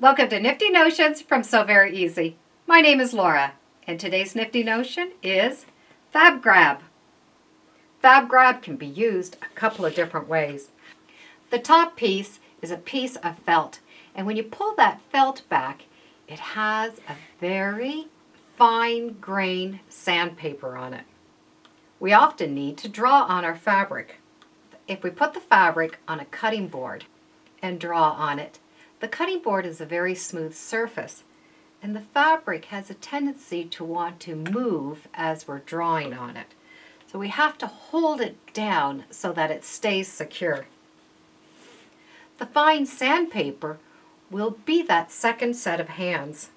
Welcome to Nifty Notions from So Very Easy. My name is Laura, and today's Nifty Notion is Fabgrab. Fabgrab can be used a couple of different ways. The top piece is a piece of felt, and when you pull that felt back, it has a very fine grain sandpaper on it. We often need to draw on our fabric. If we put the fabric on a cutting board and draw on it, the cutting board is a very smooth surface, and the fabric has a tendency to want to move as we're drawing on it. So we have to hold it down so that it stays secure. The fine sandpaper will be that second set of hands.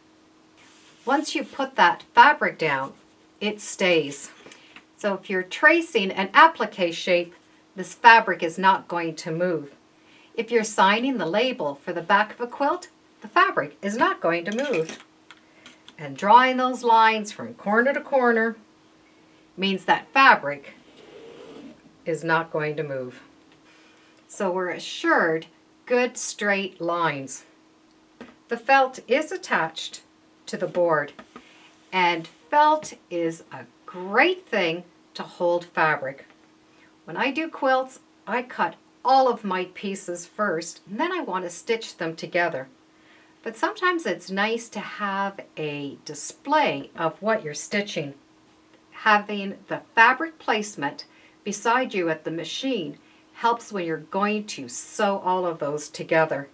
Once you put that fabric down, it stays. So if you're tracing an applique shape, this fabric is not going to move. If you're signing the label for the back of a quilt, the fabric is not going to move. And drawing those lines from corner to corner means that fabric is not going to move. So we're assured good straight lines. The felt is attached to the board, and felt is a great thing to hold fabric. When I do quilts, I cut all of my pieces first, and then I want to stitch them together. But sometimes it's nice to have a display of what you're stitching. Having the fabric placement beside you at the machine helps when you're going to sew all of those together.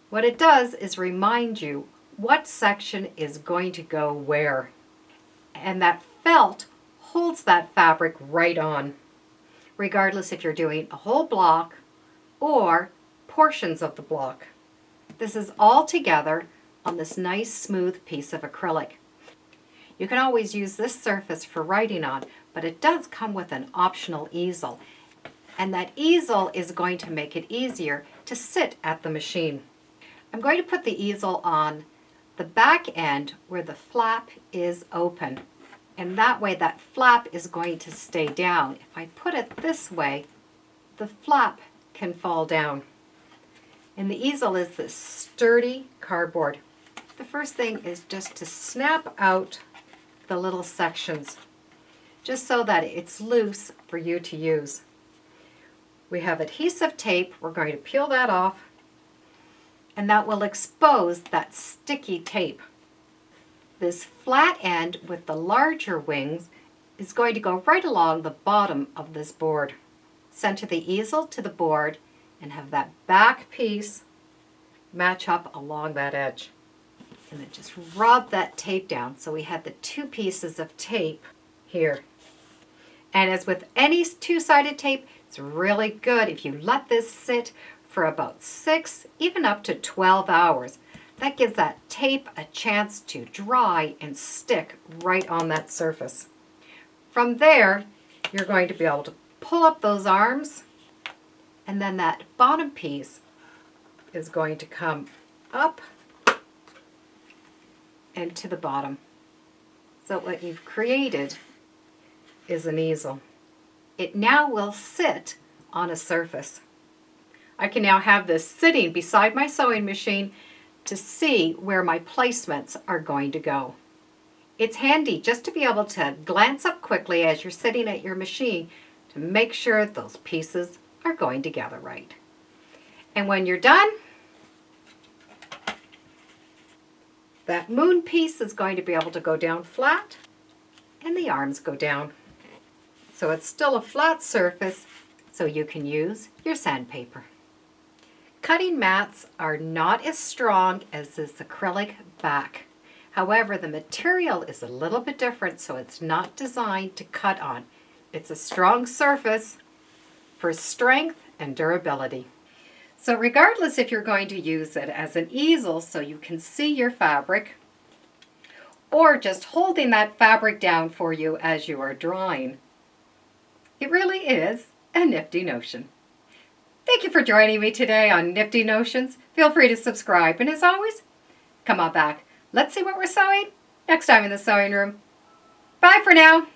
What it does is remind you what section is going to go where. And that felt holds that fabric right on, regardless if you're doing a whole block or portions of the block. This is all together on this nice smooth piece of acrylic. You can always use this surface for writing on, but it does come with an optional easel, and that easel is going to make it easier to sit at the machine. I'm going to put the easel on the back end where the flap is open, and that way that flap is going to stay down. If I put it this way, the flap can fall down. And the easel is this sturdy cardboard. The first thing is just to snap out the little sections, just so that it's loose for you to use. We have adhesive tape. We're going to peel that off, and that will expose that sticky tape. This flat end with the larger wings is going to go right along the bottom of this board. Center the easel to the board and have that back piece match up along that edge. And then just rub that tape down so we have the two pieces of tape here. And as with any two-sided tape, it's really good if you let this sit for about 6, even up to 12 hours. That gives that tape a chance to dry and stick right on that surface. From there, you're going to be able to pull up those arms, and then that bottom piece is going to come up and to the bottom. So what you've created is an easel. It now will sit on a surface. I can now have this sitting beside my sewing machine to see where my placements are going to go. It's handy just to be able to glance up quickly as you're sitting at your machine to make sure those pieces are going together right. And when you're done, that moon piece is going to be able to go down flat, and the arms go down. So it's still a flat surface, so you can use your sandpaper. Cutting mats are not as strong as this acrylic back. However, the material is a little bit different, so it's not designed to cut on. It's a strong surface for strength and durability. So regardless if you're going to use it as an easel so you can see your fabric, or just holding that fabric down for you as you are drawing, it really is a nifty notion. Thank you for joining me today on Nifty Notions. Feel free to subscribe, and as always, come on back. Let's see what we're sewing next time in the sewing room. Bye for now.